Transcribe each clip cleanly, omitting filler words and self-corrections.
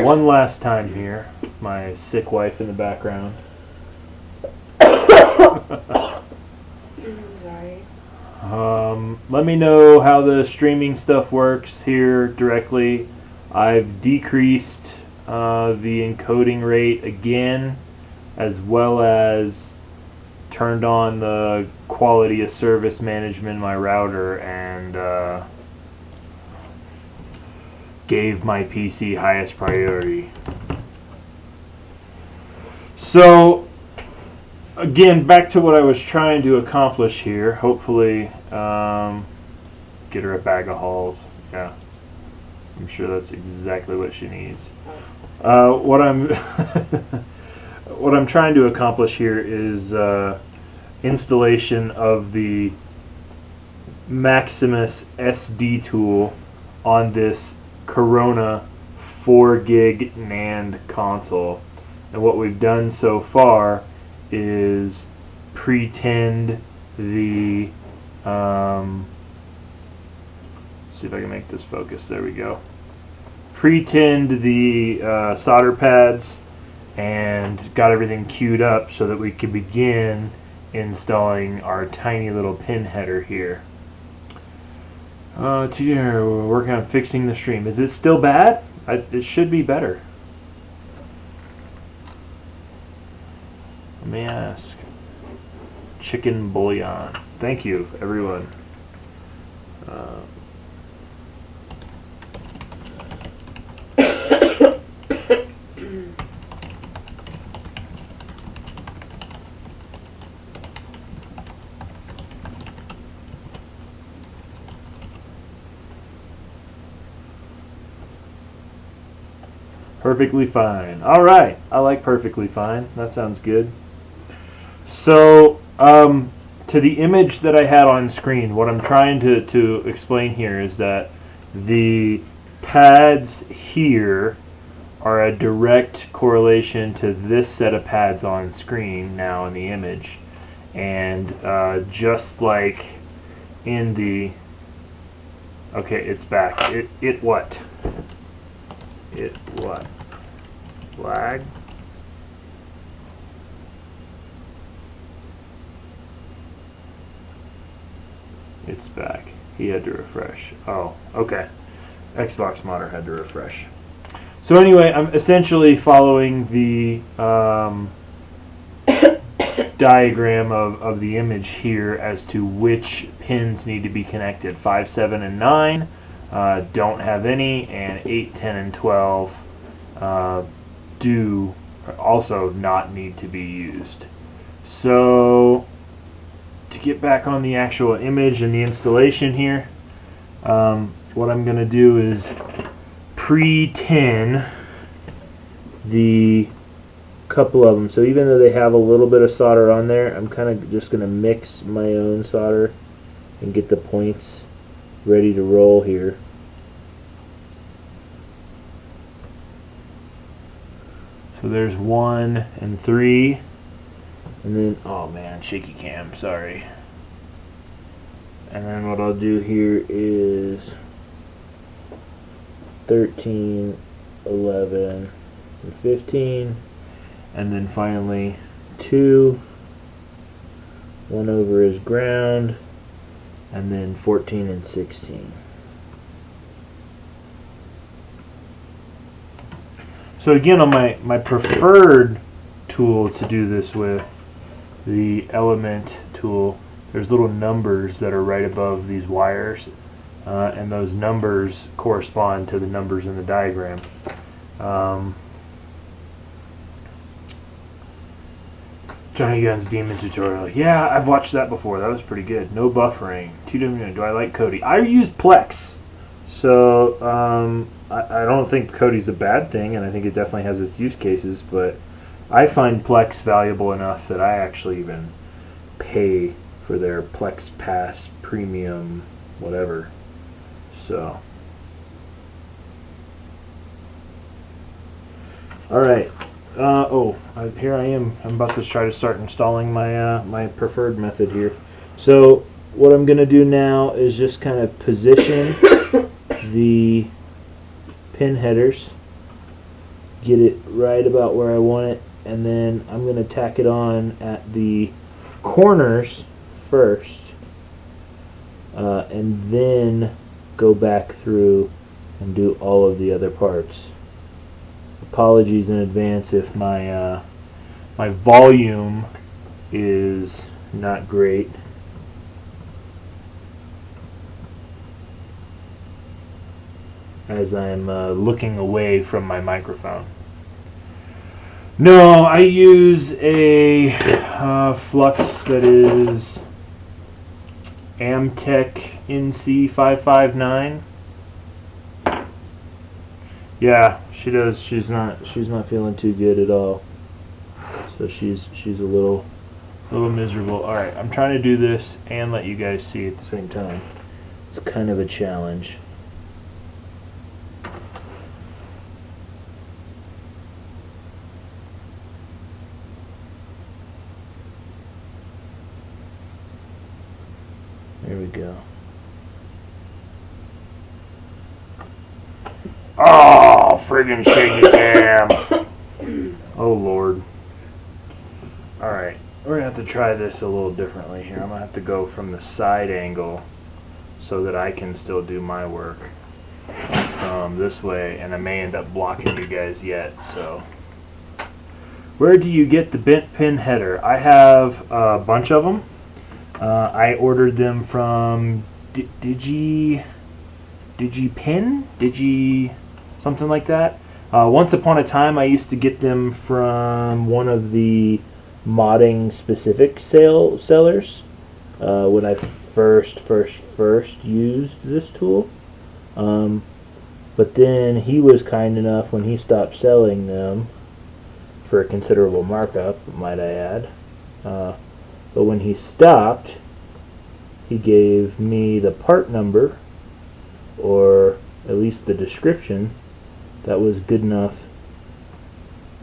one last time here. My sick wife in the background. Sorry. Let me know how the streaming stuff works here directly. I've decreased the encoding rate again, as well as turned on the quality of service management in my router and gave my PC highest priority. So again, back to what I was trying to accomplish here. Hopefully, get her a bag of hulls. Yeah, I'm sure that's exactly what she needs. What I'm what I'm trying to accomplish here is installation of the Maximus SD tool on this Corona 4 gig NAND console. And what we've done so far is pretend the see if I can make this focus. There we go. Pretend the solder pads and got everything queued up so that we can begin installing our tiny little pin header here. We're working on fixing the stream. Is it still bad? It should be better. Let me ask. Chicken bouillon. Thank you, everyone. Perfectly fine. All right. I like perfectly fine. That sounds good. So, to the image that I had on screen, what I'm trying to explain here is that the pads here are a direct correlation to this set of pads on screen now in the image. And just like in the... Okay, it's back. It what? It what? Lag? It's back. He had to refresh. Oh, okay. Xbox modder had to refresh. So anyway, I'm essentially following the diagram of the image here as to which pins need to be connected. 5, 7, and 9 don't have any, and 8, 10, and 12 do also not need to be used. So to get back on the actual image and the installation here, what I'm going to do is pre-tin the couple of them. So even though they have a little bit of solder on there, I'm kind of just going to mix my own solder and get the points ready to roll here. So there's 1 and 3. And then, oh man, shaky cam, sorry. And then what I'll do here is 13, 11, and 15. And then finally 2. 1 over is ground. And then 14 and 16. So again, on my preferred tool to do this with, the element tool, there's little numbers that are right above these wires, and those numbers correspond to the numbers in the diagram. Johnny Gunn's Demon tutorial. Yeah, I've watched that before. That was pretty good. No buffering. TWN. Do I like Kodi? I use Plex. So I don't think Kodi's a bad thing, and I think it definitely has its use cases, but I find Plex valuable enough that I actually even pay for their Plex Pass Premium whatever. So, alright. Here I am. I'm about to try to start installing my my preferred method here. So what I'm going to do now is just kind of position the pin headers get it right about where I want it, and then I'm going to tack it on at the corners first, and then go back through and do all of the other parts. Apologies in advance if my my volume is not great. As I'm looking away from my microphone. No, I use a flux that is Amtech NC559. Yeah, she does. She's not feeling too good at all. So she's a little miserable. All right, I'm trying to do this and let you guys see at the same time. It's kind of a challenge. There we go. Oh, friggin' shaky cam. Oh, Lord. Alright, we're going to have to try this a little differently here. I'm going to have to go from the side angle so that I can still do my work from this way, and I may end up blocking you guys yet, so. Where do you get the bent pin header? I have a bunch of them. I ordered them from Digi something like that. Once upon a time, I used to get them from one of the modding specific sellers when I first used this tool. But then he was kind enough when he stopped selling them for a considerable markup, might I add. But when he stopped, he gave me the part number, or at least the description, that was good enough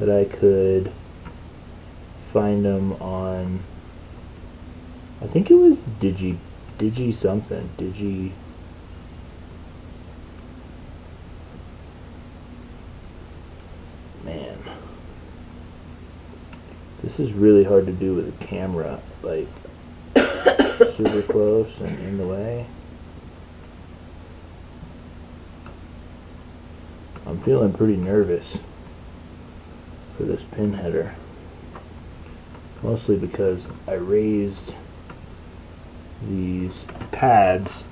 that I could find them on, I think it was Digi something, man. This is really hard to do with a camera, like, super close and in the way. I'm feeling pretty nervous for this pin header. Mostly because I raised these pads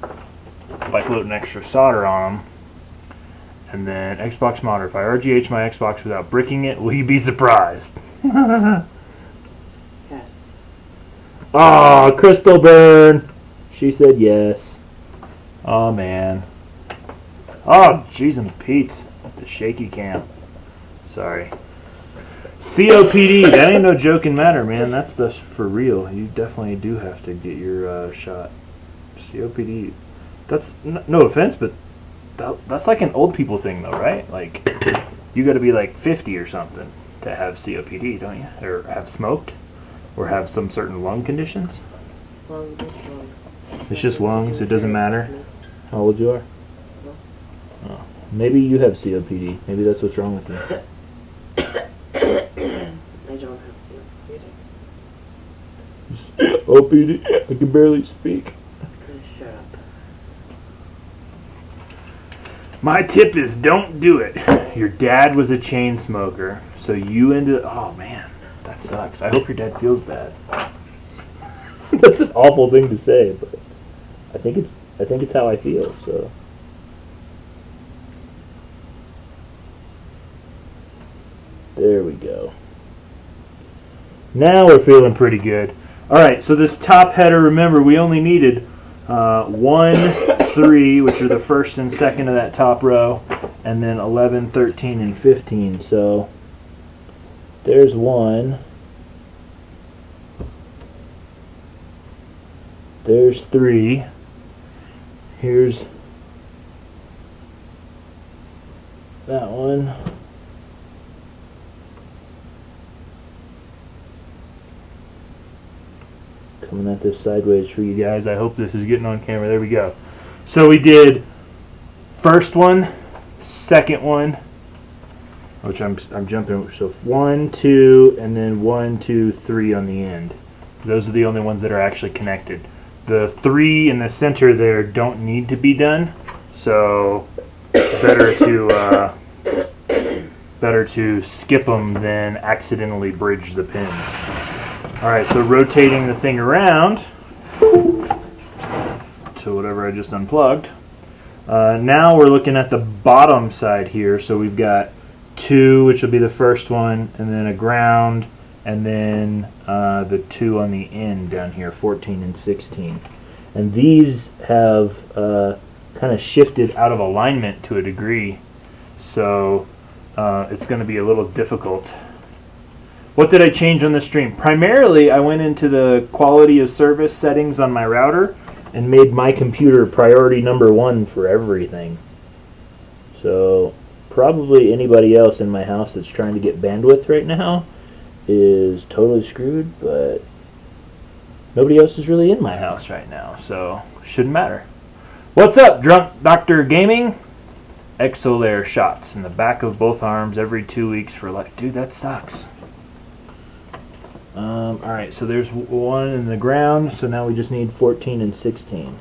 by floating extra solder on them. And then Xbox Modder, if I RGH my Xbox without bricking it, will you be surprised? Yes. Oh, Crystal Burn! She said yes. Oh, man. Oh, jeez and Pete. The shaky cam. Sorry. COPD, that ain't no joking matter, man. That's for real. You definitely do have to get your shot. COPD. That's no offense, but that's like an old people thing, though, right? Like, you got to be like 50 or something to have COPD, don't you? Or have smoked, or have some certain lung conditions. Lungs. It's just lungs. It doesn't matter how old you are. Oh, maybe you have COPD. Maybe that's what's wrong with you. I don't have COPD. COPD. I can barely speak. Shut up. My tip is don't do it. Your dad was a chain smoker, so you ended. Oh man, that sucks. I hope your dad feels bad. That's an awful thing to say, but I think it's how I feel. So. There we go. Now we're feeling pretty good. Alright, so this top header, remember, we only needed 1, 3, which are the first and second of that top row, and then 11, 13, and 15. So there's 1. There's 3. Here's that one. Coming at this sideways for you guys. I hope this is getting on camera. There we go. So we did first one, second one, which I'm jumping. So 1, 2, and then 1, 2, 3 on the end. Those are the only ones that are actually connected. The 3 in the center there don't need to be done, so better to skip them than accidentally bridge the pins. All right, so rotating the thing around to whatever I just unplugged. Now we're looking at the bottom side here. So we've got 2, which will be the first one, and then a ground, and then the 2 on the end down here, 14 and 16. And these have kind of shifted out of alignment to a degree, so it's going to be a little difficult. What did I change on the stream? Primarily, I went into the quality of service settings on my router and made my computer priority number 1 for everything. So probably anybody else in my house that's trying to get bandwidth right now is totally screwed, but nobody else is really in my house right now, so shouldn't matter. What's up, Drunk Doctor Gaming? Exolayer shots in the back of both arms every 2 weeks for like, dude, that sucks. Alright, so there's 1 in the ground, so now we just need 14 and 16.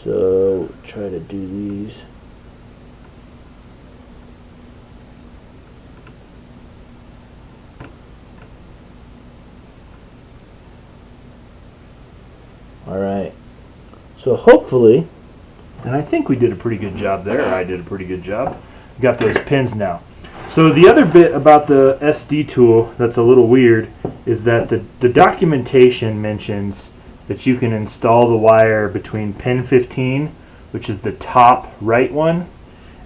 So, try to do these. Alright, so hopefully, and I think we did a pretty good job there, I did a pretty good job, got those pins now. So the other bit about the SD tool that's a little weird is that the documentation mentions that you can install the wire between pin 15, which is the top right one,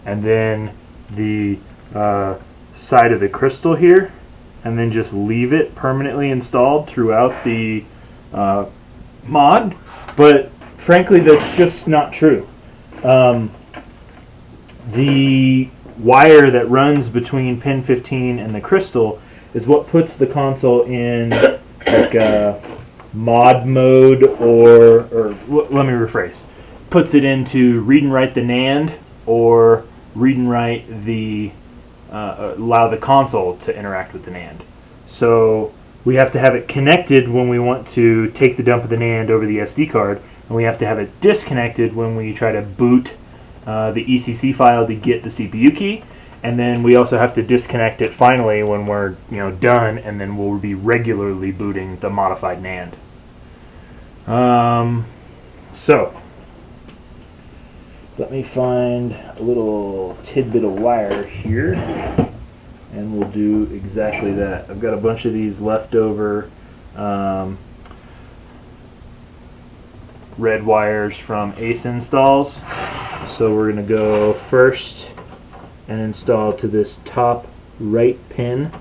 and then the side of the crystal here, and then just leave it permanently installed throughout the mod. But frankly, that's just not true. The wire that runs between pin 15 and the crystal is what puts the console in like mod mode, or let me rephrase, puts it into read and write the NAND, or read and write the allow the console to interact with the NAND. So we have to have it connected when we want to take the dump of the NAND over the SD card, and we have to have it disconnected when we try to boot the ECC file to get the CPU key, and then we also have to disconnect it finally when we're done, and then we'll be regularly booting the modified NAND. So let me find a little tidbit of wire here, and we'll do exactly that. I've got a bunch of these leftover red wires from Ace installs. So we're going to go first and install to this top right pin.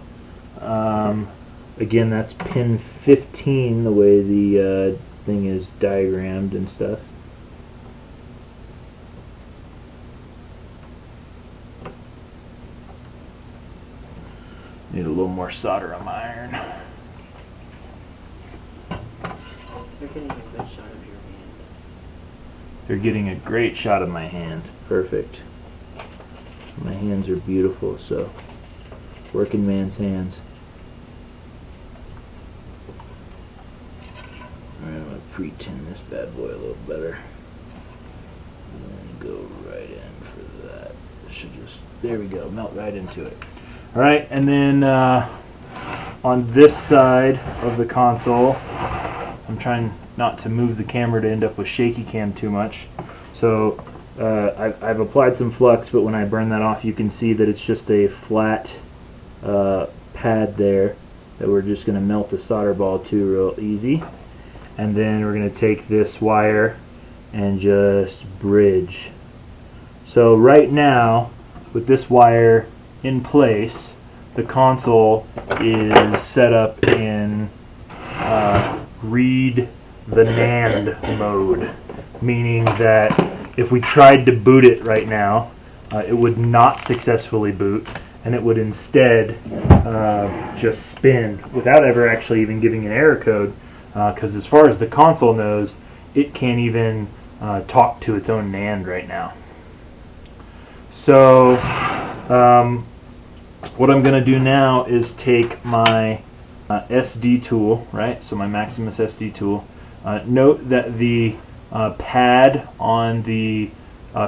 Again, that's pin 15, the way the thing is diagrammed and stuff. Need a little more solder on my iron. You're getting a good shot of your hand. They're getting a great shot of my hand. Perfect. My hands are beautiful, so working man's hands. Alright, I'm going to pre-tin this bad boy a little better. And then go right in for that. It should just, there we go, melt right into it. Alright, and then on this side of the console, I'm trying not to move the camera to end up with shaky cam too much. So I've applied some flux, but when I burn that off, you can see that it's just a flat pad there that we're just going to melt a solder ball to real easy. And then we're going to take this wire and just bridge. So right now, with this wire in place, the console is set up in read the NAND mode, meaning that if we tried to boot it right now, it would not successfully boot, and it would instead just spin without ever actually even giving an error code, because as far as the console knows, it can't even talk to its own NAND right now. So what I'm going to do now is take my SD tool, right? So my Maximus SD tool. Note that the pad on the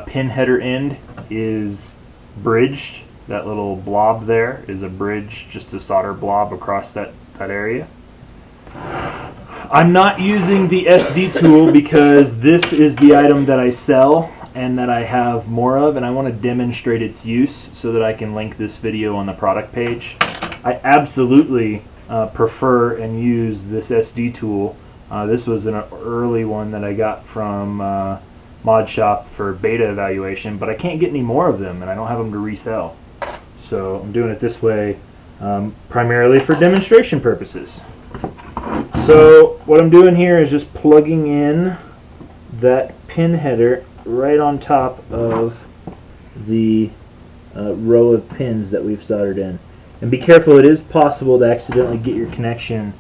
pin header end is bridged. That little blob there is a bridge, just a solder blob across that area. I'm not using the SD tool because this is the item that I sell and that I have more of, and I want to demonstrate its use so that I can link this video on the product page. I absolutely prefer and use this SD tool. This was an early one that I got from Mod Shop for beta evaluation, but I can't get any more of them and I don't have them to resell. So I'm doing it this way primarily for demonstration purposes. So what I'm doing here is just plugging in that pin header right on top of the row of pins that we've soldered in. And be careful, it is possible to accidentally get your connection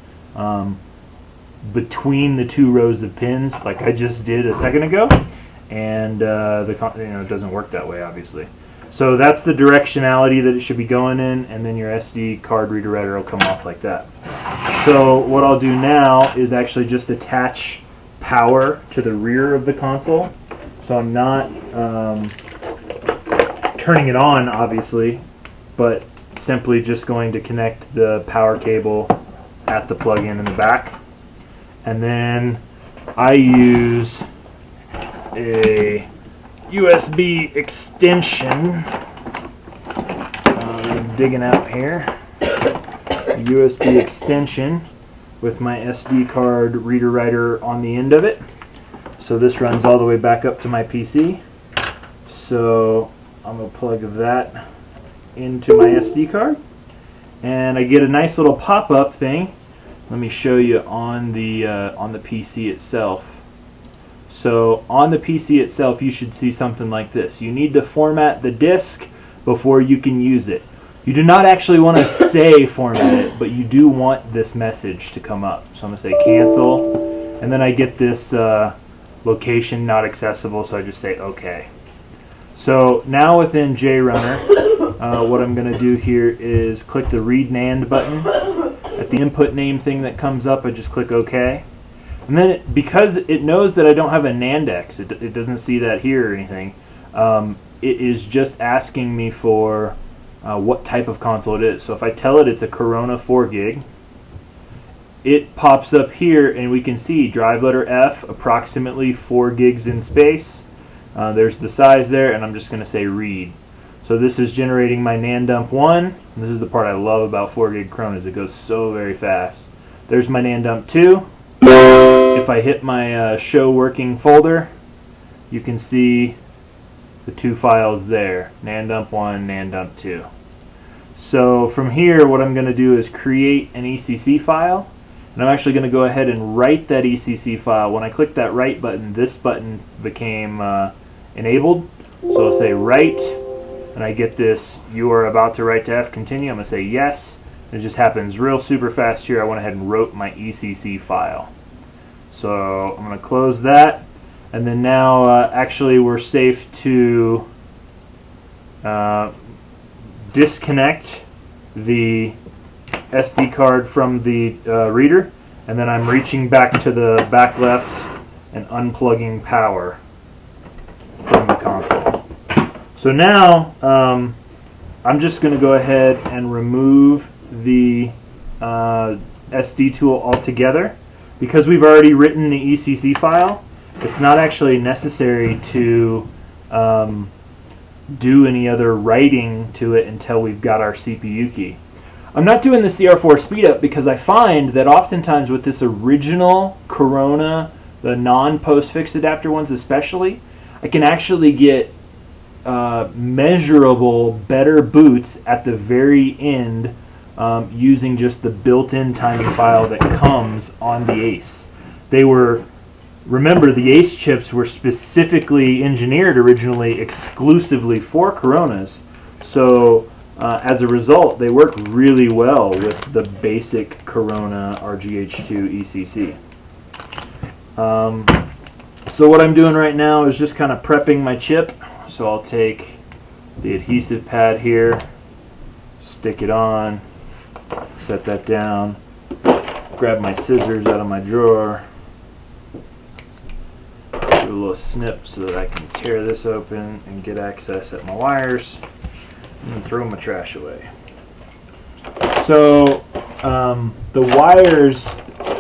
between the two rows of pins like I just did a second ago, and it doesn't work that way, obviously. So that's the directionality that it should be going in, and then your SD card reader writer will come off like that. So what I'll do now is actually just attach power to the rear of the console. So I'm not turning it on, obviously, but simply just going to connect the power cable at the plug-in in the back. And then I use a USB extension. I'm digging out here. A USB extension with my SD card reader writer on the end of it. So this runs all the way back up to my PC. So I'm going to plug that into my SD card. And I get a nice little pop-up thing. Let me show you on the PC itself. So on the PC itself, you should see something like this. You need to format the disk before you can use it. You do not actually want to say format it, but you do want this message to come up. So I'm going to say cancel, and then I get this location not accessible, so I just say OK. So now within JRunner, what I'm going to do here is click the Read NAND button. At the input name thing that comes up, I just click OK. And then because it knows that I don't have a NANDEX, it doesn't see that here or anything, it is just asking me for what type of console it is. So if I tell it it's a Corona 4 gig, it pops up here and we can see drive letter F, approximately 4 gigs in space. There's the size there, and I'm just going to say read. So this is generating my NAND dump 1. And this is the part I love about 4 gig Coronas. It goes so very fast. There's my NAND dump 2. If I hit my show working folder, you can see the two files there, NAND dump 1, NAND dump 2. So from here, what I'm going to do is create an ECC file, and I'm actually going to go ahead and write that ECC file. When I click that write button, this button became enabled. So I'll say write, and I get this, you are about to write to F, continue. I'm going to say yes. It just happens real super fast here. I went ahead and wrote my ECC file. So I'm going to close that, and then now actually we're safe to disconnect the SD card from the reader, and then I'm reaching back to the back left and unplugging power from the console. So now I'm just going to go ahead and remove the SD tool altogether. Because we've already written the ECC file, it's not actually necessary to do any other writing to it until we've got our CPU key. I'm not doing the CR4 speedup because I find that oftentimes with this original Corona, the non-postfix adapter ones especially, I can actually get measurable better boots at the very end using just the built-in timing file that comes on the ACE. Remember, the ACE chips were specifically engineered originally exclusively for Coronas, so as a result, they work really well with the basic Corona RGH2 ECC. So what I'm doing right now is just kind of prepping my chip. So I'll take the adhesive pad here, stick it on, set that down, grab my scissors out of my drawer, do a little snip so that I can tear this open and get access at my wires, and throw my trash away. So the wires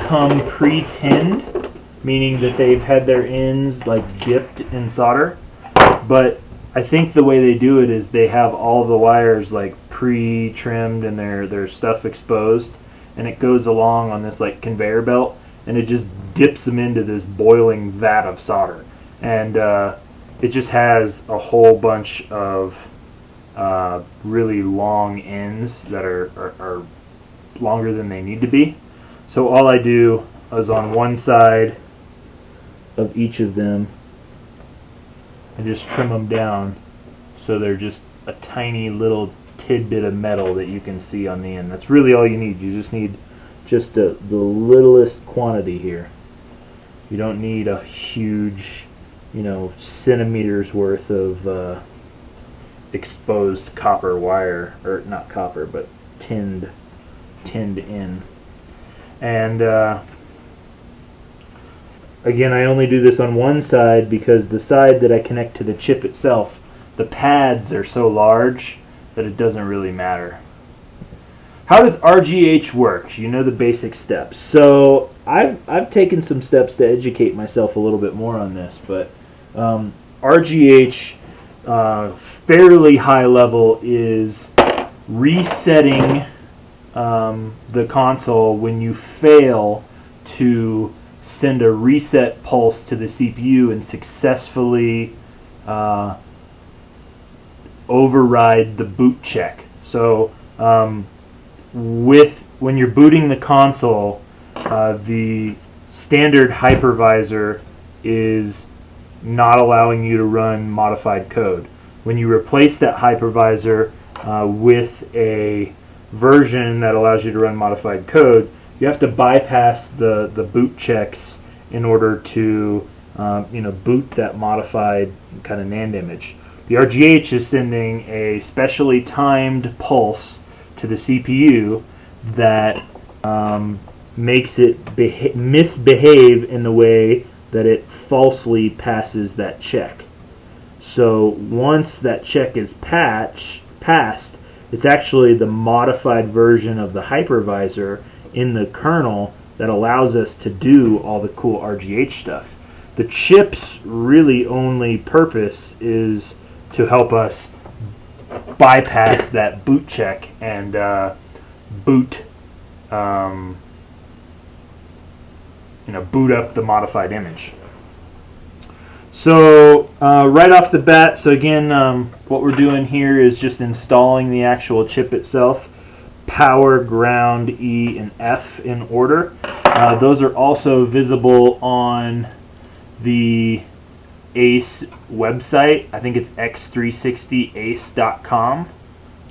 come pre-tinned, meaning that they've had their ends like dipped in solder, but I think the way they do it is they have all the wires like pre-trimmed and their stuff exposed, and it goes along on this like conveyor belt, and it just dips them into this boiling vat of solder, and it just has a whole bunch of really long ends that are longer than they need to be. So all I do is on one side of each of them, I just trim them down so they're just a tiny little tidbit of metal that you can see on the end. That's really all you need. You just need just the littlest quantity here. You don't need a huge, centimeters worth of exposed copper wire, or not copper, but tinned in. And again, I only do this on one side because the side that I connect to the chip itself, the pads are so large that it doesn't really matter. How does RGH work? You know the basic steps. So I've taken some steps to educate myself a little bit more on this, but RGH, fairly high level, is resetting the console when you fail to send a reset pulse to the CPU and successfully override the boot check. So when you're booting the console, the standard hypervisor is not allowing you to run modified code. When you replace that hypervisor with a version that allows you to run modified code, you have to bypass the boot checks in order to boot that modified kind of NAND image. The RGH is sending a specially timed pulse to the CPU that makes it misbehave in the way that it falsely passes that check. So once that check is passed, it's actually the modified version of the hypervisor in the kernel that allows us to do all the cool RGH stuff. The chip's really only purpose is to help us bypass that boot check and boot up the modified image. So right off the bat, so again, what we're doing here is just installing the actual chip itself. Power, ground, E, and F in order. Those are also visible on the ACE website. I think it's x360ace.com.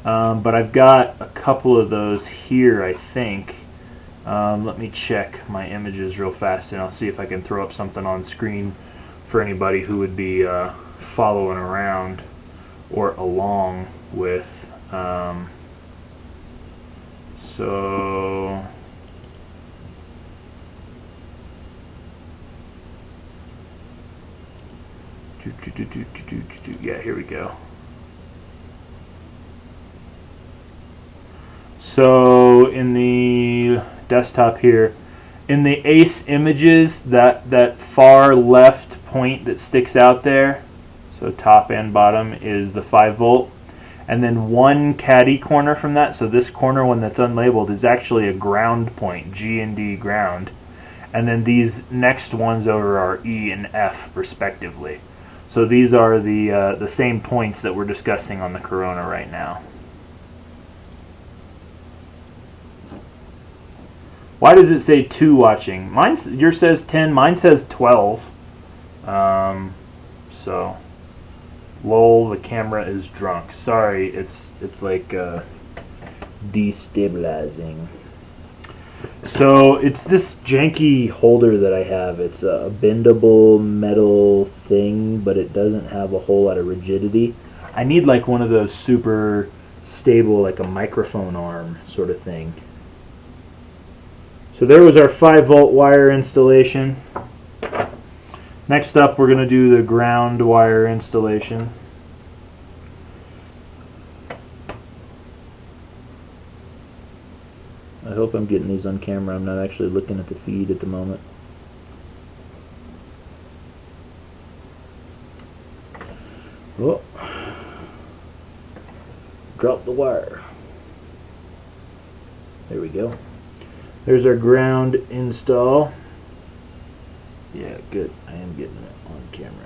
But I've got a couple of those here, I think. Let me check my images real fast, and I'll see if I can throw up something on screen for anybody who would be following around or along with. So yeah, here we go. So in the desktop here, in the ACE images, that far left point that sticks out there, so top and bottom, is the 5 volt. And then one caddy corner from that, so this corner one that's unlabeled, is actually a ground point, G and D ground. And then these next ones over are E and F respectively. So these are the same points that we're discussing on the Corona right now. Why does it say 2 watching? Yours says 10, mine says 12. So, lol, the camera is drunk. Sorry, it's like destabilizing. So it's this janky holder that I have. It's a bendable metal thing, but it doesn't have a whole lot of rigidity. I need like one of those super stable, like a microphone arm sort of thing. So there was our 5-volt wire installation. Next up, we're going to do the ground wire installation. I hope I'm getting these on camera. I'm not actually looking at the feed at the moment. Oh, drop the wire. There we go. There's our ground install. Yeah, good. I am getting it on camera.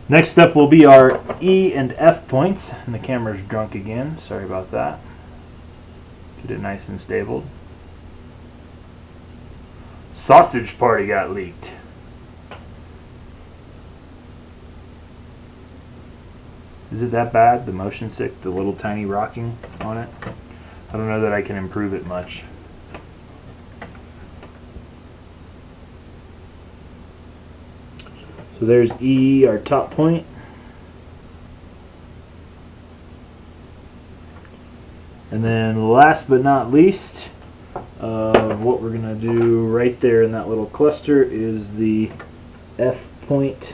Next up will be our E and F points. And the camera's drunk again. Sorry about that. Get it nice and stable. Sausage party got leaked. Is it that bad? The motion sick, the little tiny rocking on it? I don't know that I can improve it much. So there's E, our top point. And then last but not least, what we're going to do right there in that little cluster is the F point.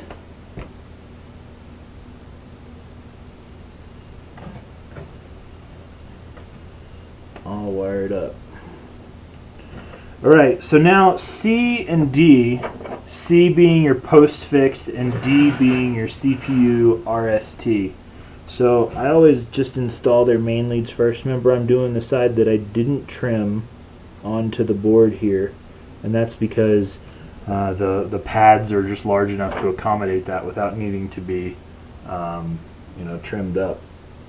All wired up. Alright, so now C and D, C being your postfix and D being your CPU RST. So I always just install their main leads first. Remember, I'm doing the side that I didn't trim onto the board here, and that's because the pads are just large enough to accommodate that without needing to be trimmed up.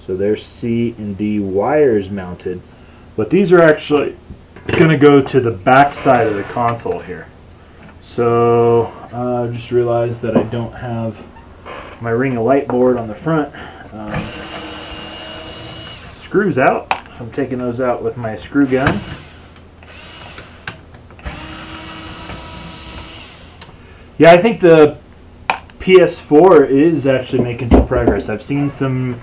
So there's C and D wires mounted. But these are actually going to go to the back side of the console here. So I just realized that I don't have my ring of light board on the front. Screws out. So I'm taking those out with my screw gun. Yeah, I think the PS4 is actually making some progress. I've seen some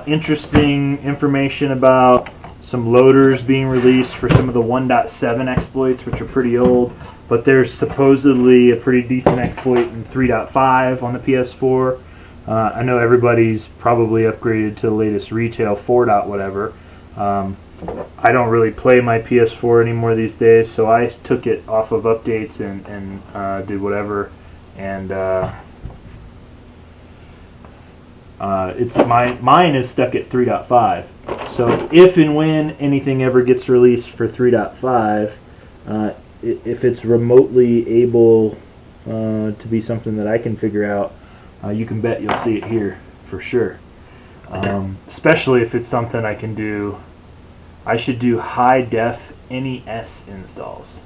interesting information about some loaders being released for some of the 1.7 exploits, which are pretty old, but there's supposedly a pretty decent exploit in 3.5 on the PS4. I know everybody's probably upgraded to the latest retail 4. Whatever. I don't really play my PS4 anymore these days, so I took it off of updates and did whatever, and mine is stuck at 3.5. So if and when anything ever gets released for 3.5, if it's remotely able to be something that I can figure out, you can bet you'll see it here for sure. Especially if it's something I can do. I should do high def NES installs.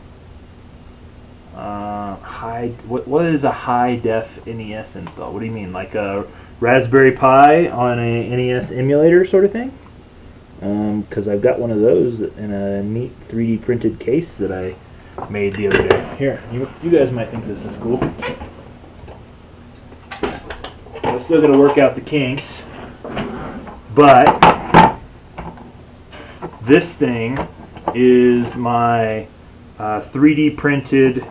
What is a high def NES install? What do you mean, like a Raspberry Pi on a NES emulator sort of thing? Because I've got one of those in a neat 3D printed case that I made the other day. Here, you guys might think this is cool. I'm still going to work out the kinks, but this thing is my 3D printed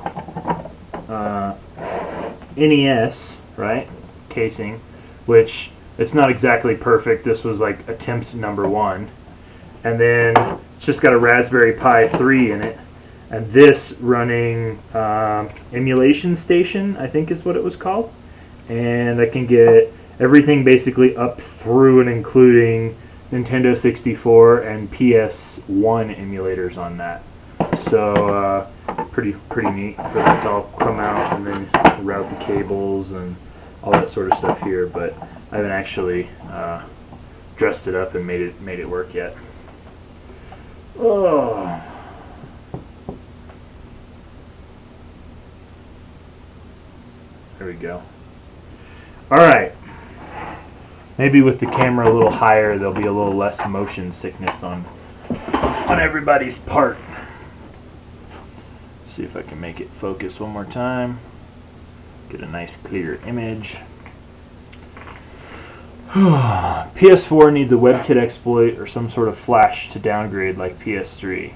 NES, right, casing, which it's not exactly perfect. This was like attempt number 1. And then it's just got a Raspberry Pi 3 in it. And this running emulation station, I think is what it was called. And I can get everything basically up through and including Nintendo 64 and PS1 emulators on that. So pretty neat for that to all come out and then route the cables and all that sort of stuff here. But I haven't actually dressed it up and made it work yet. Oh. There we go. Alright. Maybe with the camera a little higher, there'll be a little less motion sickness on everybody's part. See if I can make it focus one more time. Get a nice clear image. PS4 needs a WebKit exploit or some sort of flash to downgrade like PS3.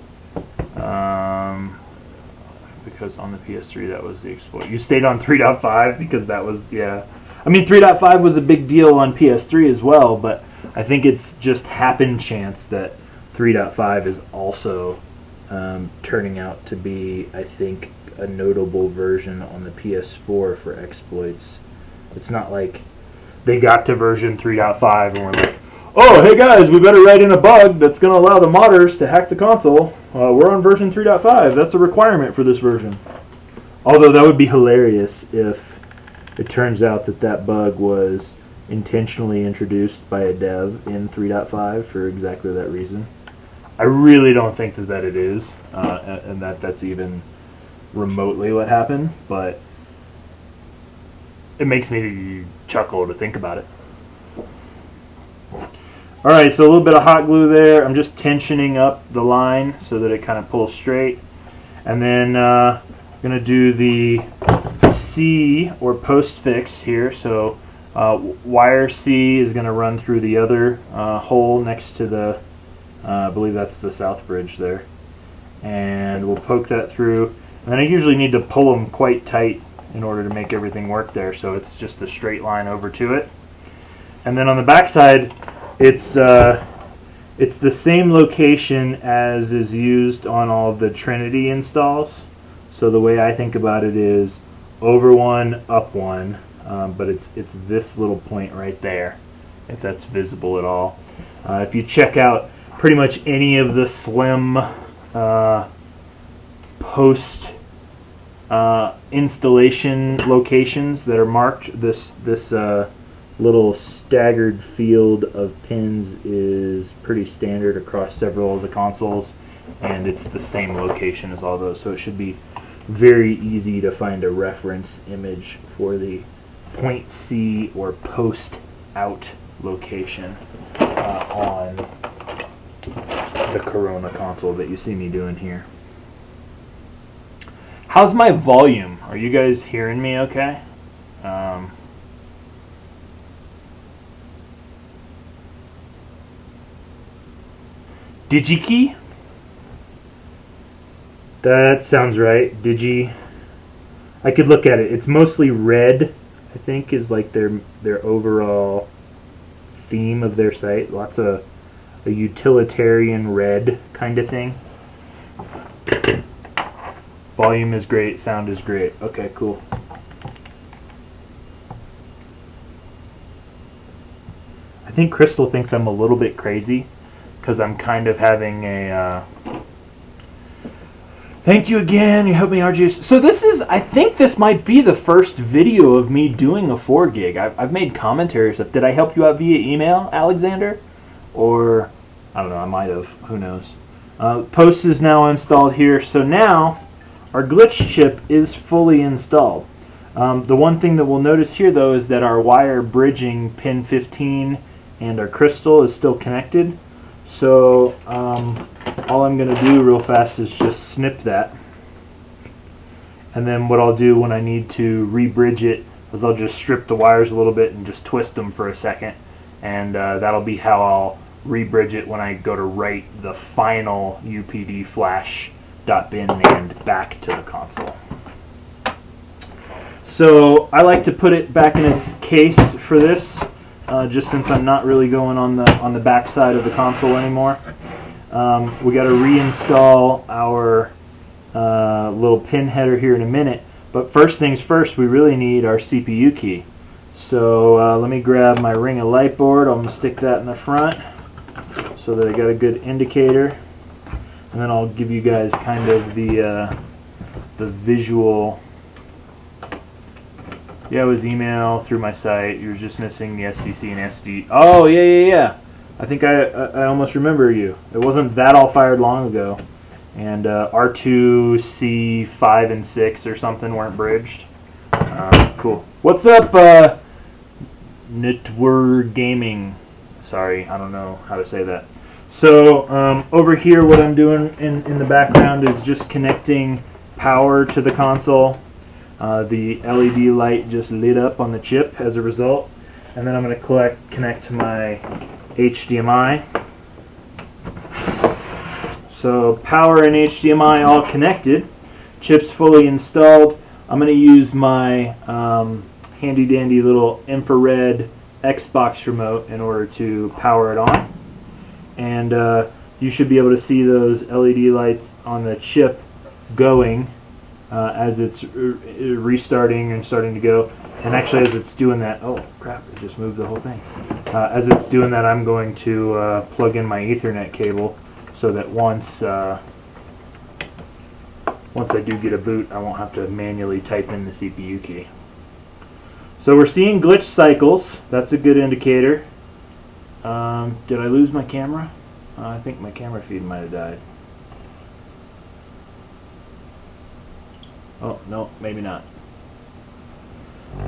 Because on the PS3 that was the exploit. You stayed on 3.5 because that was, yeah. I mean, 3.5 was a big deal on PS3 as well, but I think it's just happen chance that 3.5 is also turning out to be, I think, a notable version on the PS4 for exploits. It's not like they got to version 3.5 and were like, oh, hey guys, we better write in a bug that's going to allow the modders to hack the console. We're on version 3.5. That's a requirement for this version. Although that would be hilarious if it turns out that that bug was intentionally introduced by a dev in 3.5 for exactly that reason. I really don't think that it is, and that's even remotely what happened, but it makes me chuckle to think about it. Alright, so a little bit of hot glue there. I'm just tensioning up the line so that it kind of pulls straight. And then I'm going to do the C or post fix here. So wire C is going to run through the other hole next to the, I believe that's the south bridge there. And we'll poke that through. And then I usually need to pull them quite tight in order to make everything work there. So it's just a straight line over to it. And then on the back side, it's the same location as is used on all of the Trinity installs. So the way I think about it is over one, up one, but it's this little point right there, if that's visible at all. If you check out pretty much any of the slim post installation locations that are marked, this little staggered field of pins is pretty standard across several of the consoles, and it's the same location as all those, so it should be very easy to find a reference image for the point C or post out location on the Corona console that you see me doing here. How's my volume? Are you guys hearing me okay? DigiKey? That sounds right. Digi. I could look at it. It's mostly red, I think, is like their overall theme of their site. Lots of a utilitarian red kind of thing. Volume is great. Sound is great. Okay, cool. I think Crystal thinks I'm a little bit crazy because I'm kind of having a thank you again, you helped me RGH. So this is, I think this might be the first video of me doing a 4 gig. I've made commentary stuff. Did I help you out via email, Alexander? Or, I don't know, I might have, who knows. Post is now installed here, so now our glitch chip is fully installed. The one thing that we'll notice here though is that our wire bridging pin 15 and our crystal is still connected. So all I'm going to do real fast is just snip that. And then what I'll do when I need to re-bridge it is I'll just strip the wires a little bit and just twist them for a second. And that'll be how I'll re-bridge it when I go to write the final UPD flash.bin and back to the console. So I like to put it back in its case for this. Just since I'm not really going on the back side of the console anymore. We got to reinstall our little pin header here in a minute, but first things first, we really need our CPU key. So let me grab my ring of light board. I'm going to stick that in the front so that I got a good indicator, and then I'll give you guys kind of the visual. Yeah, it was email through my site. You were just missing the SCC and SD. Oh, yeah. I think I almost remember you. It wasn't that all fired long ago. And R2, C5, and 6 or something weren't bridged. Cool. What's up, Network Gaming? Sorry, I don't know how to say that. So over here, what I'm doing in the background is just connecting power to the console. The LED light just lit up on the chip as a result. and then I'm going to connect to my HDMI. So power and HDMI all connected, chips fully installed. I'm going to use my handy dandy little infrared Xbox remote in order to power it on. And you should be able to see those LED lights on the chip going as it's restarting and starting to go. And actually as it's doing that, oh crap, it just moved the whole thing. As it's doing that, I'm going to plug in my Ethernet cable so that once I do get a boot, I won't have to manually type in the CPU key. So we're seeing glitch cycles. That's a good indicator. Did I lose my camera? I think my camera feed might have died. Oh, no, maybe not.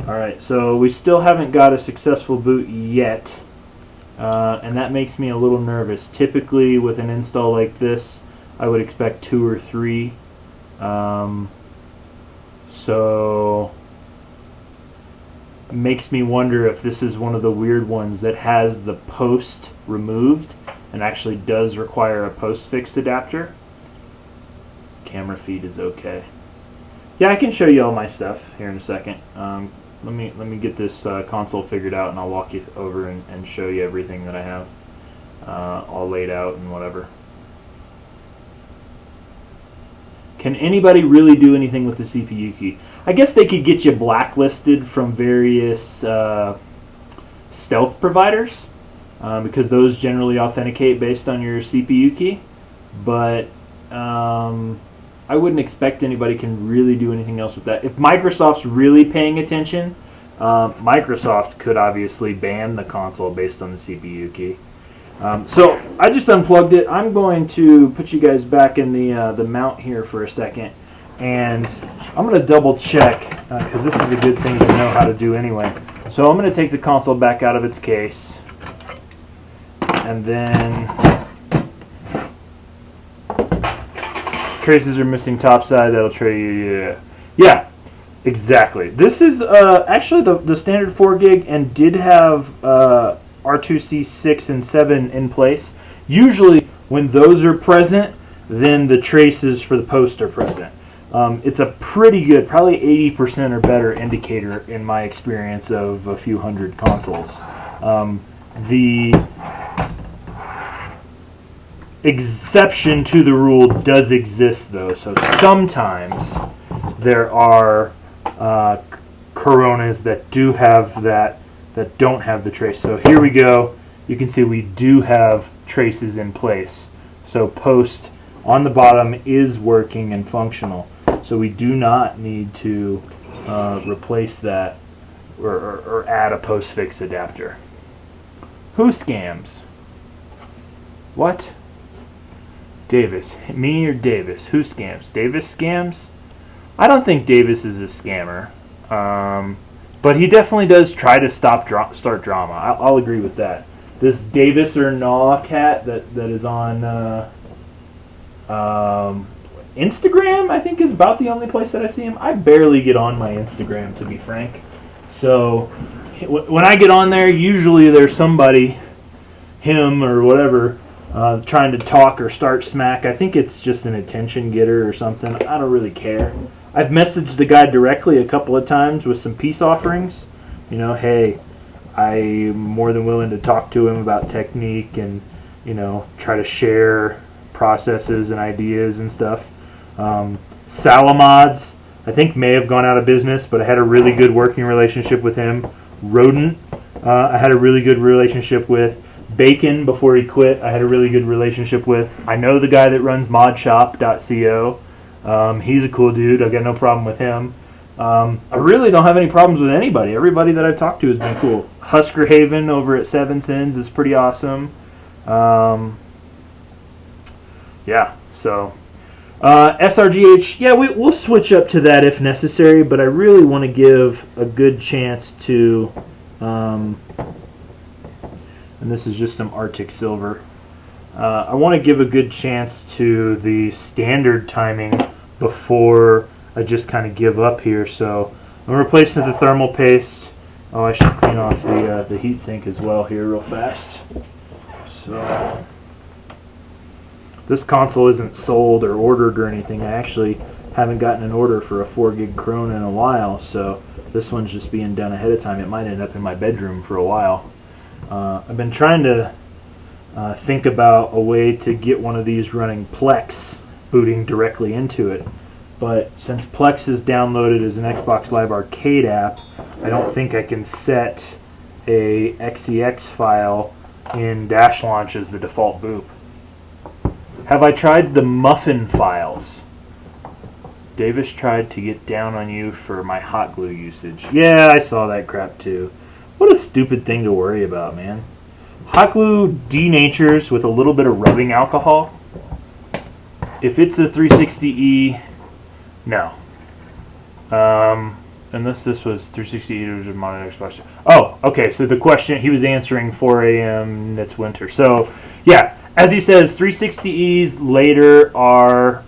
Alright, so we still haven't got a successful boot yet. And that makes me a little nervous. Typically, with an install like this, I would expect 2 or 3. So it makes me wonder if this is one of the weird ones that has the post removed and actually does require a postfix adapter. Camera feed is okay. Yeah, I can show you all my stuff here in a second. Let me get this console figured out, and I'll walk you over and show you everything that I have all laid out and whatever. Can anybody really do anything with the CPU key? I guess they could get you blacklisted from various stealth providers because those generally authenticate based on your CPU key. But I wouldn't expect anybody can really do anything else with that. If Microsoft's really paying attention, Microsoft could obviously ban the console based on the CPU key. So I just unplugged it. I'm going to put you guys back in the mount here for a second, and I'm going to double check because this is a good thing to know how to do anyway. So I'm going to take the console back out of its case, and then traces are missing topside. That'll show you. Yeah, exactly. This is actually the standard 4 gig and did have R2C6 and 7 in place. Usually when those are present, then the traces for the post are present. It's a pretty good, probably 80% or better indicator in my experience of a few hundred consoles. The exception to the rule does exist though, so sometimes there are Coronas that do have that don't have the trace. So here we go. You can see we do have traces in place. So post on the bottom is working and functional. So we do not need to replace that or add a postfix adapter. Who scams? What? Davis. Me or Davis? Who scams? Davis scams? I don't think Davis is a scammer. But he definitely does try to start drama. I'll agree with that. This Davis or Naw cat that is on Instagram, I think, is about the only place that I see him. I barely get on my Instagram, to be frank. So when I get on there, usually there's somebody, him or whatever, trying to talk or start smack. I think it's just an attention getter or something. I don't really care. I've messaged the guy directly a couple of times with some peace offerings. You know, hey, I'm more than willing to talk to him about technique and, you know, try to share processes and ideas and stuff. Salamods, I think, may have gone out of business, but I had a really good working relationship with him. Rodent, I had a really good relationship with. Bacon, before he quit, I had a really good relationship with. I know the guy that runs modshop.co. He's a cool dude. I got no problem with him. I really don't have any problems with anybody. Everybody that I've talked to has been cool. Husker Haven over at Seven Sins is pretty awesome. Yeah, so SRGH, yeah, we'll switch up to that if necessary, but I really want to give a good chance to, and this is just some Arctic Silver. I want to give a good chance to the standard timing before I just kind of give up here. So I'm replacing the thermal paste, Oh, I should clean off the heat sink as well here real fast. So this console isn't sold or ordered or anything. I actually haven't gotten an order for a 4 gig Corona in a while, so this one's just being done ahead of time. It might end up in my bedroom for a while. I've been trying to think about a way to get one of these running Plex, booting directly into it. But since Plex is downloaded as an Xbox Live Arcade app, I don't think I can set a XEX file in Dash Launch as the default boot. Have I tried the muffin files? Davis tried to get down on you for my hot glue usage. Yeah, I saw that crap too. What a stupid thing to worry about, man. Hot glue denatures with a little bit of rubbing alcohol. If it's a 360E, no. Unless this was 360E, it was a modern Xbox. Oh, okay, so the question, he was answering 4 a.m. it's winter. So, yeah, as he says, 360Es later are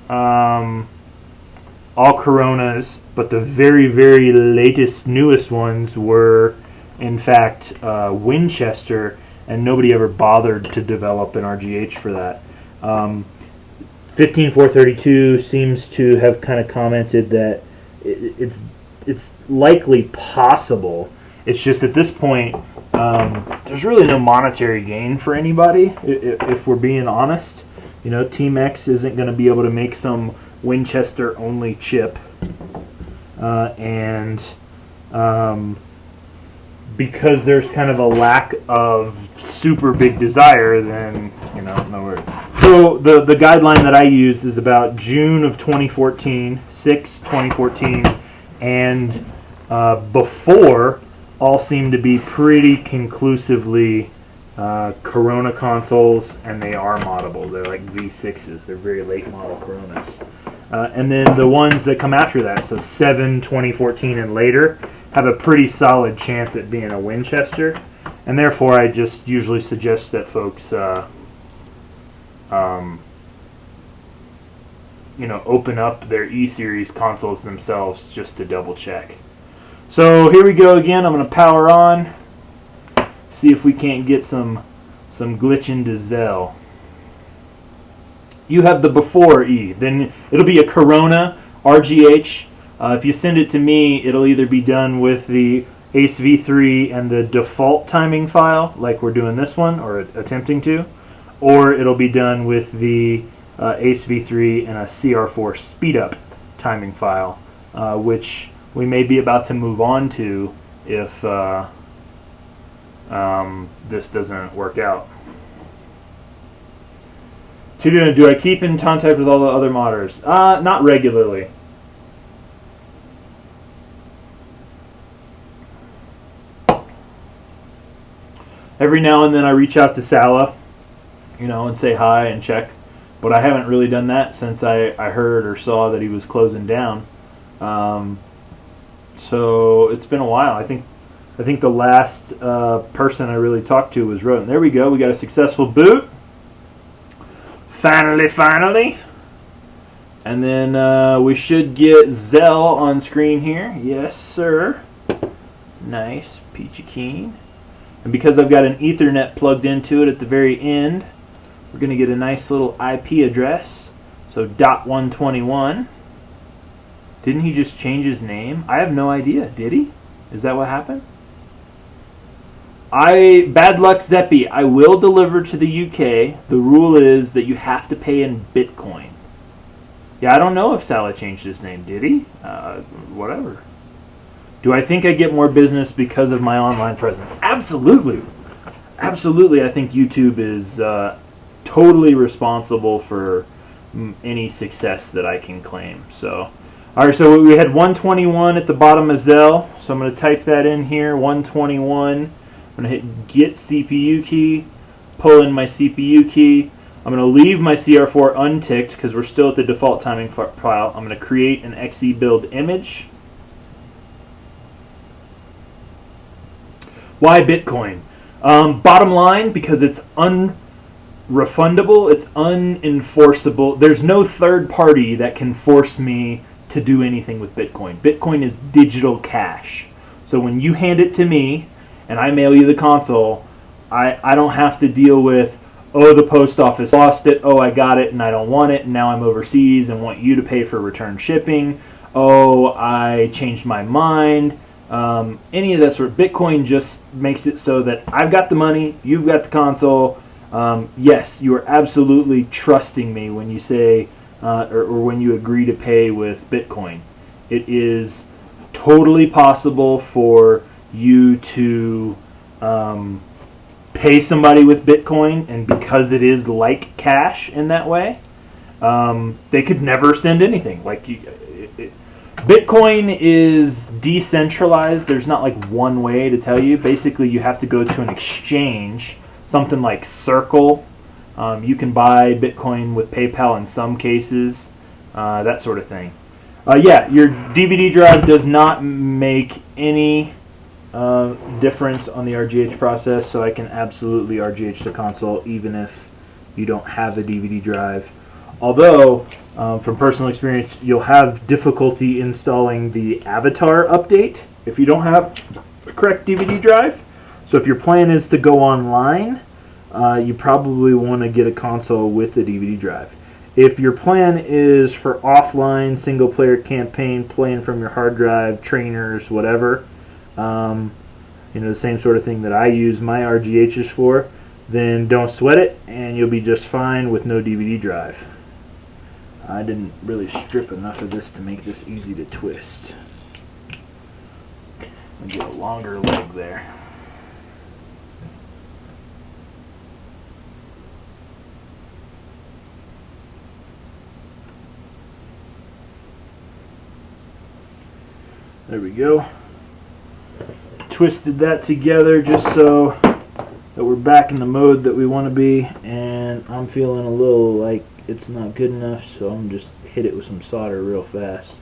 all Coronas, but the very, very latest, newest ones were, in fact, Winchester, and nobody ever bothered to develop an RGH for that. 15432 seems to have kind of commented that it's likely possible. It's just at this point, there's really no monetary gain for anybody, if we're being honest. You know, Team X isn't going to be able to make some Winchester-only chip. Because there's kind of a lack of super big desire, then, you know, no worries. So the guideline that I use is about June of 2014, 2014, and before all seem to be pretty conclusively Corona consoles, and they are moddable. They're like V6s. They're very late model Coronas. And then the ones that come after that, so 2014 and later, have a pretty solid chance at being a Winchester. And therefore, I just usually suggest that folks open up their E-Series consoles themselves just to double check. So here we go again. I'm going to power on, see if we can't get some glitch into Zell. You have the before E. Then it'll be a Corona RGH. If you send it to me, it'll either be done with the Ace V3 and the default timing file, like we're doing this one, or attempting to, or it'll be done with the Ace V3 and a CR4 speed-up timing file, which we may be about to move on to if this doesn't work out. Do I keep in contact with all the other modders? Not regularly. Every now and then I reach out to Sala, and say hi and check. But I haven't really done that since I heard or saw that he was closing down. So it's been a while. I think the last person I really talked to was Roden. There we go. We got a successful boot. Finally. And then we should get Zell on screen here. Yes, sir. Nice. Peachy keen. And because I've got an Ethernet plugged into it at the very end, we're going to get a nice little IP address. So .121. Didn't he just change his name? I have no idea. Did he? Is that what happened? Bad luck, Zeppi. I will deliver to the UK. The rule is that you have to pay in Bitcoin. Yeah, I don't know if Salah changed his name. Did he? Whatever. Do I think I get more business because of my online presence? Absolutely. Absolutely, I think YouTube is totally responsible for any success that I can claim. So, all right, so we had 121 at the bottom of Zell. So I'm going to type that in here, 121. I'm going to hit Get CPU key, pull in my CPU key. I'm going to leave my CR4 unticked because we're still at the default timing file. I'm going to create an XE build image. Why Bitcoin? Bottom line, because it's unrefundable, it's unenforceable. There's no third party that can force me to do anything with Bitcoin. Bitcoin is digital cash. So when you hand it to me and I mail you the console, I don't have to deal with, oh, the post office lost it, oh, I got it and I don't want it, and now I'm overseas and want you to pay for return shipping, oh, I changed my mind. Any of that sort of Bitcoin just makes it so that I've got the money, you've got the console. Yes, you are absolutely trusting me when you say or when you agree to pay with Bitcoin. It is totally possible for you to pay somebody with Bitcoin, and because it is like cash in that way, they could never send anything. Like Bitcoin is decentralized. There's not like one way to tell you. Basically, you have to go to an exchange, something like Circle. You can buy Bitcoin with PayPal in some cases, that sort of thing. Yeah, your DVD drive does not make any difference on the RGH process, so I can absolutely RGH the console even if you don't have a DVD drive. Although, from personal experience, you'll have difficulty installing the Avatar update if you don't have the correct DVD drive. So if your plan is to go online, you probably want to get a console with a DVD drive. If your plan is for offline, single-player campaign, playing from your hard drive, trainers, whatever, the same sort of thing that I use my RGHs for, then don't sweat it, and you'll be just fine with no DVD drive. I didn't really strip enough of this to make this easy to twist. I'll get a longer leg there. There we go. Twisted that together just so that we're back in the mode that we want to be, and I'm feeling a little like it's not good enough, so I'm just hit it with some solder real fast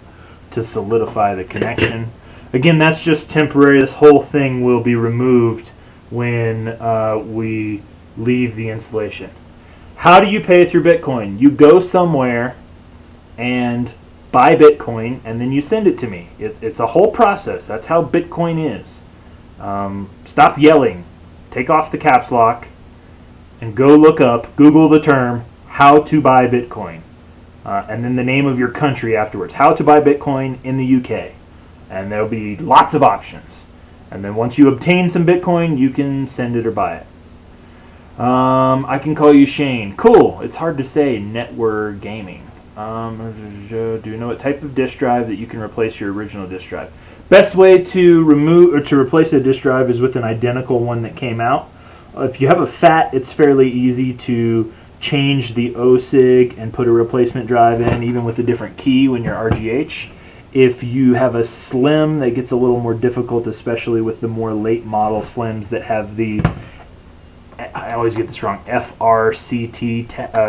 to solidify the connection. Again, that's just temporary. This whole thing will be removed when we leave the installation. How do you pay through Bitcoin? You go somewhere and buy Bitcoin, and then you send it to me. It's a whole process. That's how Bitcoin is. Stop yelling. Take off the caps lock and go look up, Google the term, how to buy Bitcoin. And then the name of your country afterwards. How to buy Bitcoin in the UK. And there'll be lots of options. And then once you obtain some Bitcoin, you can send it or buy it. I can call you Shane. Cool. It's hard to say, Network Gaming. Do you know what type of disk drive that you can replace your original disk drive? Best way to remove or to replace a disk drive is with an identical one that came out. If you have a FAT, it's fairly easy to change the OSIG and put a replacement drive in, even with a different key when you're RGH. If you have a Slim, that gets a little more difficult, especially with the more late model Slims that have the, I always get this wrong, FRCT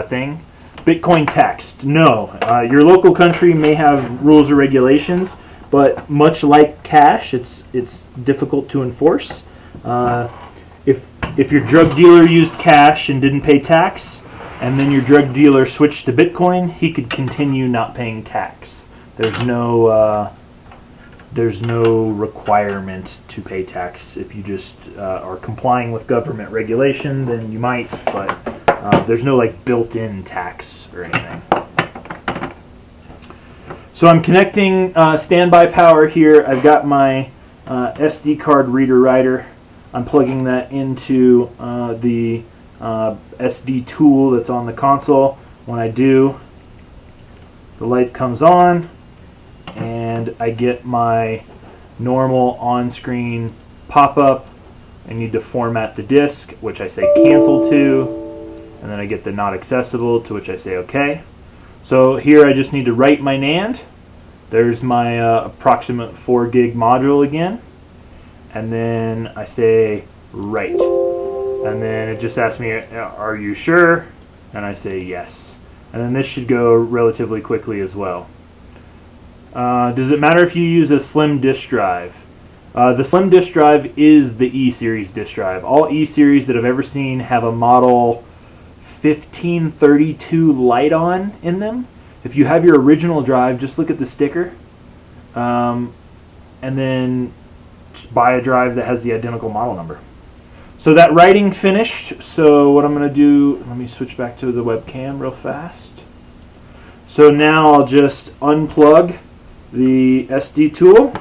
thing. Bitcoin text. No. Your local country may have rules or regulations, but much like cash, it's difficult to enforce. If your drug dealer used cash and didn't pay tax, and then your drug dealer switched to Bitcoin, he could continue not paying tax. There's no requirement to pay tax. If you just are complying with government regulation, then you might, but there's no like built-in tax or anything. So I'm connecting standby power here. I've got my SD card reader writer. I'm plugging that into the SD tool that's on the console. When I do, the light comes on and I get my normal on-screen pop-up. I need to format the disk, which I say cancel to, and then I get the not accessible, to which I say okay. So here I just need to write my NAND. There's my approximate 4 gig module again, and then I say write, and then it just asks me, are you sure? And I say yes, and then this should go relatively quickly as well. Does it matter if you use a slim disk drive? The slim disk drive is the E-series disk drive. All E-series that I've ever seen have a model 1532 light on in them. If you have your original drive, just look at the sticker, and then buy a drive that has the identical model number. So that writing finished. So what I'm going to do, let me switch back to the webcam real fast. So now I'll just unplug the SD tool,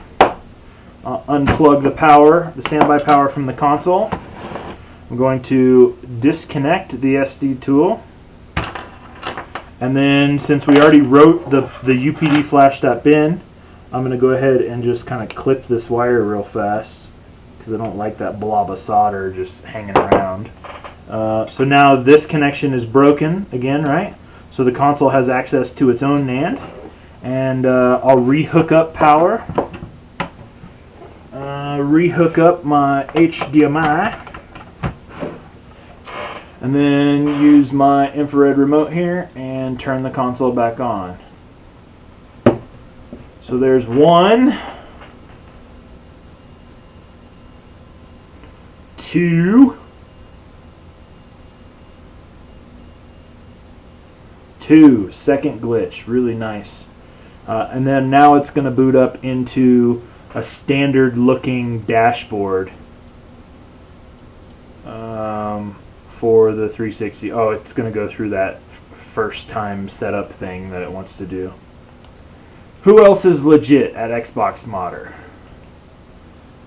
unplug the power, the standby power from the console. I'm going to disconnect the SD tool. And then since we already wrote the UPD flash.bin, I'm going to go ahead and just kind of clip this wire real fast because I don't like that blob of solder just hanging around. So now this connection is broken again, right? So the console has access to its own NAND. And I'll rehook up power, rehook up my HDMI, and then use my infrared remote here and turn the console back on. So there's 1, 2, 2, second glitch, really nice. And then now it's going to boot up into a standard looking dashboard for the 360. Oh, it's going to go through that first time setup thing that it wants to do. Who else is legit at Xbox Modder?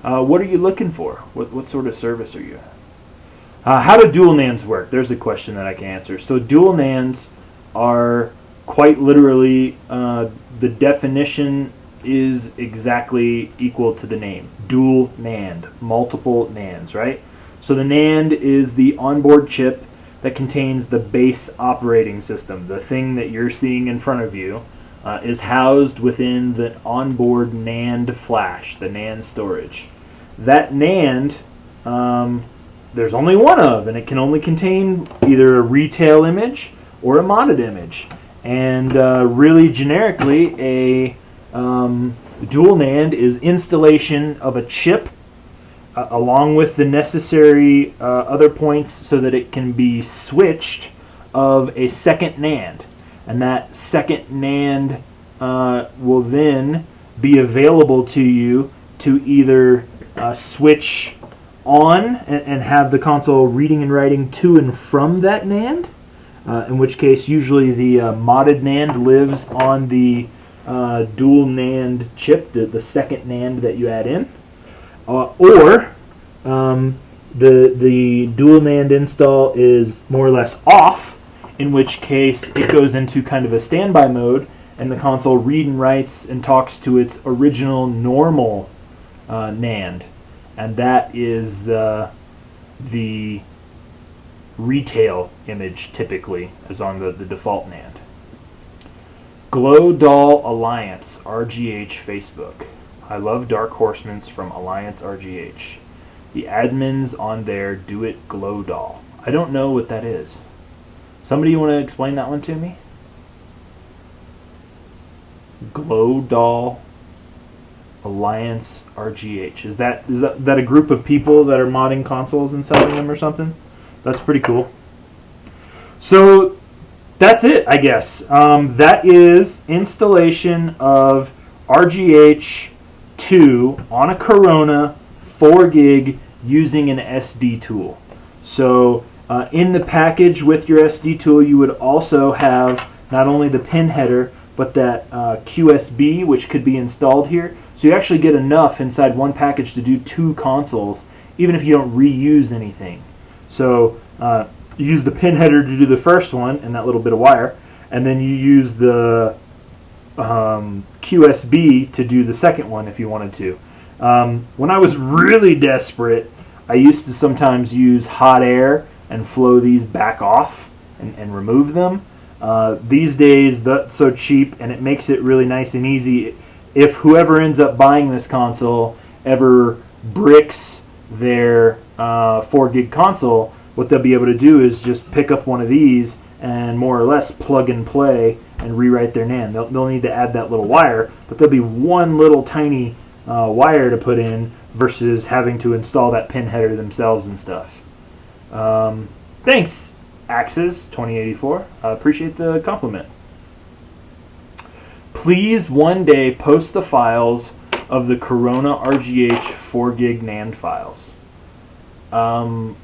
What are you looking for? What sort of service are you at? How do dual NANDs work? There's a question that I can answer. So dual NANDs are quite literally, the definition is exactly equal to the name. Dual NAND, multiple NANDs, right? So the NAND is the onboard chip that contains the base operating system. The thing that you're seeing in front of you is housed within the onboard NAND flash, the NAND storage. That NAND, there's only one of, and it can only contain either a retail image or a modded image. And really generically, a dual NAND is installation of a chip along with the necessary other points so that it can be switched of a second NAND. And that second NAND will then be available to you to either switch on and have the console reading and writing to and from that NAND, in which case usually the modded NAND lives on the dual NAND chip, the second NAND that you add in, or the dual NAND install is more or less off, in which case it goes into kind of a standby mode and the console read and writes and talks to its original normal NAND, and that is the retail image typically is on the default NAND. Glow Doll Alliance, RGH Facebook. I love Dark Horsemen's from Alliance RGH. The admins on there do it Glow Doll. I don't know what that is. Somebody want to explain that one to me? Glow Doll Alliance RGH. Is that a group of people that are modding consoles and selling them or something? That's pretty cool. So that's it, I guess. That is installation of RGH 2 on a Corona 4 gig using an SD tool. So in the package with your SD tool, you would also have not only the pin header, but that QSB, which could be installed here. So you actually get enough inside one package to do 2 consoles, even if you don't reuse anything. So you use the pin header to do the first one and that little bit of wire, and then you use the QSB to do the second one if you wanted to. When I was really desperate, I used to sometimes use hot air and flow these back off and remove them. These days, that's so cheap, and it makes it really nice and easy. If whoever ends up buying this console ever bricks their 4 gig console, what they'll be able to do is just pick up one of these and more or less plug and play and rewrite their NAND. They'll need to add that little wire, but there'll be one little tiny wire to put in versus having to install that pin header themselves and stuff. Thanks, Axes 2084. I appreciate the compliment. Please one day post the files of the Corona RGH 4 gig NAND files. I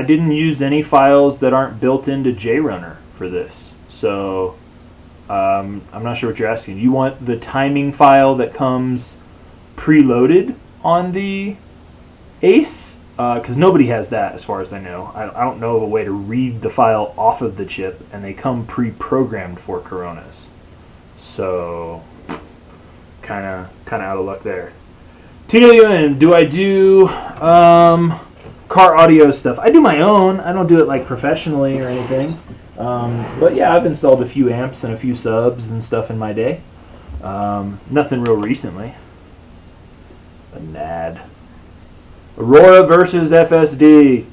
didn't use any files that aren't built into JRunner for this, so I'm not sure what you're asking. You want the timing file that comes preloaded on the ACE? Because nobody has that as far as I know. I don't know of a way to read the file off of the chip, and they come pre-programmed for Coronas. So, kind of out of luck there. TWN, do I do car audio stuff? I do my own. I don't do it like professionally or anything. But yeah, I've installed a few amps and a few subs and stuff in my day. Nothing real recently. A NAD. Aurora versus FSD.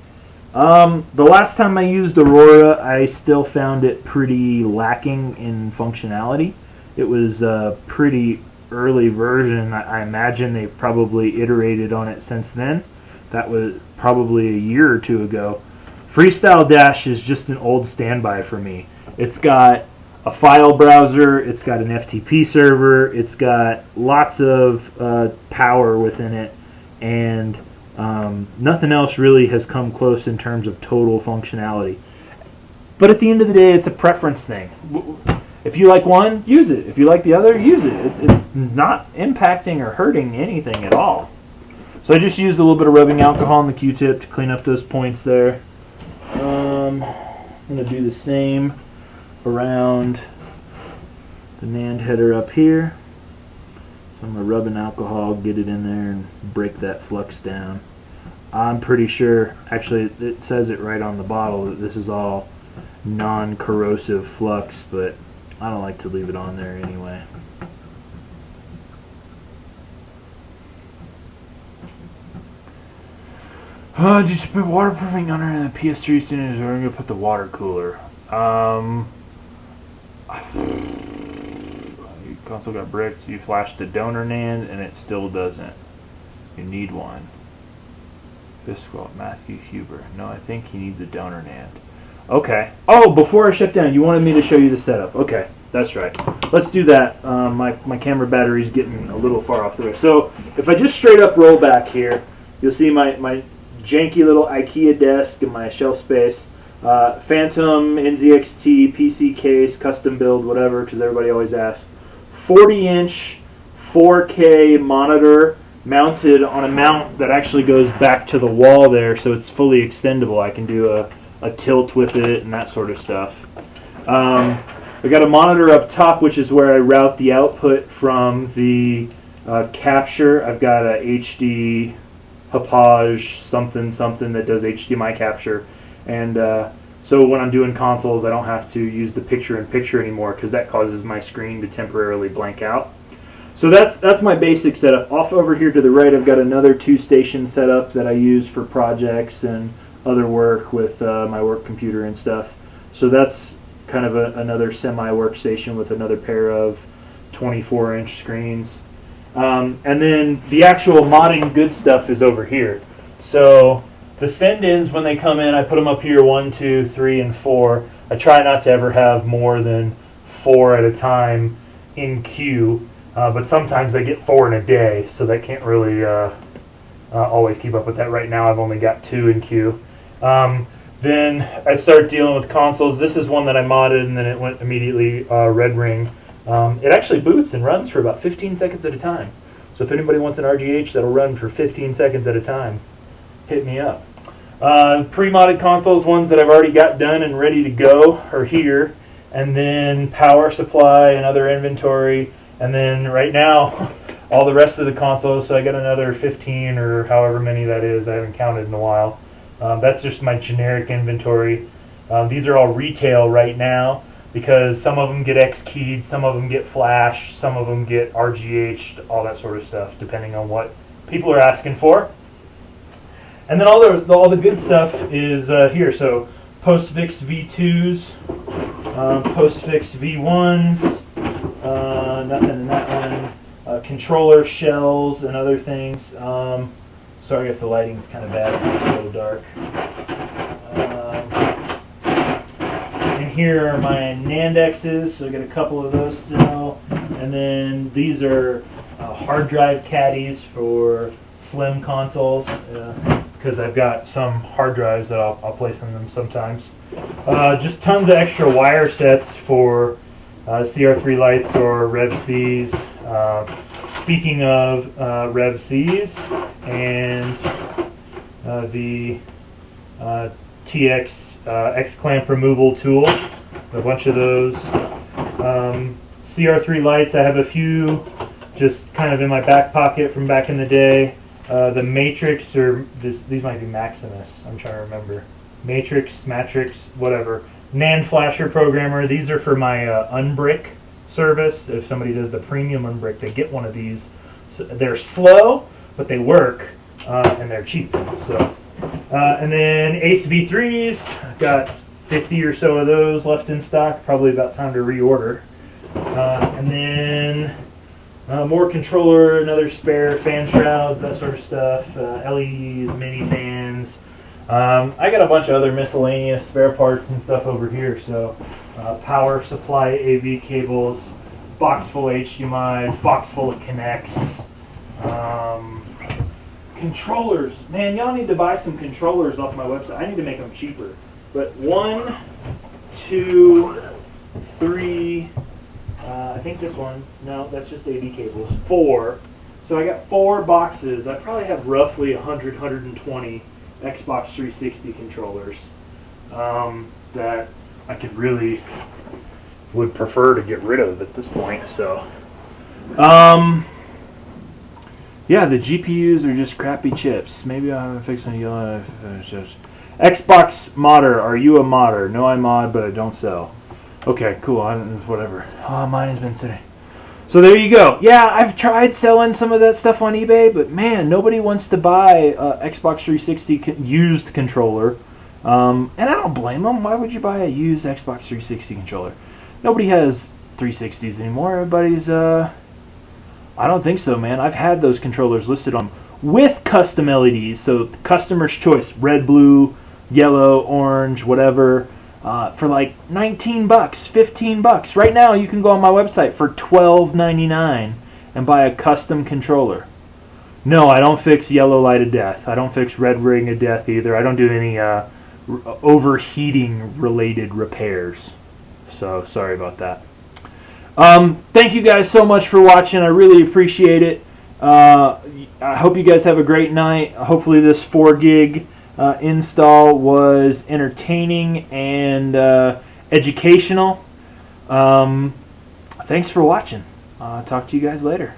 The last time I used Aurora, I still found it pretty lacking in functionality. It was a pretty early version. I imagine they've probably iterated on it since then. That was probably a year or two ago. Freestyle Dash is just an old standby for me. It's got a file browser, it's got an FTP server, it's got lots of power within it, and nothing else really has come close in terms of total functionality. But at the end of the day, it's a preference thing. If you like one, use it. If you like the other, use it. It's not impacting or hurting anything at all. So I just used a little bit of rubbing alcohol on the Q-tip to clean up those points there. I'm going to do the same around the NAND header up here. So I'm going to rub in alcohol, get it in there, and break that flux down. I'm pretty sure, actually it says it right on the bottle, that this is all non-corrosive flux, but I don't like to leave it on there anyway. Just put waterproofing under the PS3 as soon as we're going to put the water cooler. Your console got bricked. You flashed the donor NAND and it still doesn't. You need one. Fiscal Matthew Huber. No, I think he needs a donor NAND. Okay. Oh, before I shut down, you wanted me to show you the setup. Okay, that's right. Let's do that. My camera battery's getting a little far off the rail. So if I just straight up roll back here, you'll see my janky little IKEA desk and my shelf space. Phantom NZXT PC case, custom build, whatever, because everybody always asks. 40-inch 4K monitor mounted on a mount that actually goes back to the wall there, so it's fully extendable. I can do a tilt with it and that sort of stuff. I got a monitor up top, which is where I route the output from the capture. I've got a HD Hauppauge something that does HDMI capture, and so when I'm doing consoles, I don't have to use the picture-in-picture anymore because that causes my screen to temporarily blank out. So that's my basic setup. Off over here to the right, I've got another 2-station setup that I use for projects and other work with my work computer and stuff. So that's kind of another semi-workstation with another pair of 24-inch screens. And then the actual modding good stuff is over here. So the send-ins, when they come in, I put them up here, 1, 2, 3, and 4. I try not to ever have more than 4 at a time in queue, but sometimes I get 4 in a day, so that can't really always keep up with that. Right now I've only got 2 in queue. Then I start dealing with consoles. This is one that I modded, and then it went immediately red ring. It actually boots and runs for about 15 seconds at a time. So if anybody wants an RGH that'll run for 15 seconds at a time, hit me up. Pre-modded consoles, ones that I've already got done and ready to go, are here. And then power supply and other inventory. And then right now, all the rest of the consoles. So I got another 15 or however many that is. I haven't counted in a while. That's just my generic inventory. These are all retail right now, because some of them get X-keyed, some of them get flash, some of them get RGH'd, all that sort of stuff, depending on what people are asking for. And then all the good stuff is here. So postfix V2s, postfix V1s, nothing in that one. Controller shells and other things. Sorry if the lighting's kind of bad, it's a little dark. And here are my NANDexes, so I got a couple of those still. And then these are hard drive caddies for slim consoles, because I've got some hard drives that I'll place in them sometimes. Just tons of extra wire sets for CR3 lights or Rev Cs. Speaking of Rev Cs and the TX X clamp removal tool, a bunch of those. CR3 lights, I have a few just kind of in my back pocket from back in the day. The Matrix, or these might be Maximus, I'm trying to remember. Matrix, whatever. NAND flasher programmer. These are for my Unbrick service. If somebody does the premium Unbrick, they get one of these. So they're slow, but they work, and they're cheap. So, and then Ace V3s. I've got 50 or so of those left in stock. Probably about time to reorder. And then more controller, another spare, fan shrouds, that sort of stuff, LEDs, mini fans. I got a bunch of other miscellaneous spare parts and stuff over here. So power supply AV cables, box full of HDMIs, box full of Kinects. Controllers. Man, y'all need to buy some controllers off my website. I need to make them cheaper. But 1, 2, 3... I think this one, no, that's just AV cables. 4. So I got 4 boxes. I probably have roughly 120 Xbox 360 controllers that I could really would prefer to get rid of at this point. So, yeah, the GPUs are just crappy chips. Maybe I haven't fixed my yellow. Xbox modder. Are you a modder? No, I mod, but I don't sell. Okay, cool. Whatever. Oh, mine has been sitting. So there you go. Yeah, I've tried selling some of that stuff on eBay, but man, nobody wants to buy a Xbox 360 used controller. And I don't blame them. Why would you buy a used Xbox 360 controller? Nobody has 360s anymore. Everybody's, I don't think so, man. I've had those controllers listed on with custom LEDs, so customer's choice, red, blue, yellow, orange, whatever. For like $19, $15. Right now, you can go on my website for $12.99 and buy a custom controller. No, I don't fix yellow light of death. I don't fix red ring of death either. I don't do any overheating related repairs. So sorry about that. Thank you guys so much for watching. I really appreciate it. I hope you guys have a great night. Hopefully this 4 gig install was entertaining and educational. Thanks for watching. Talk to you guys later.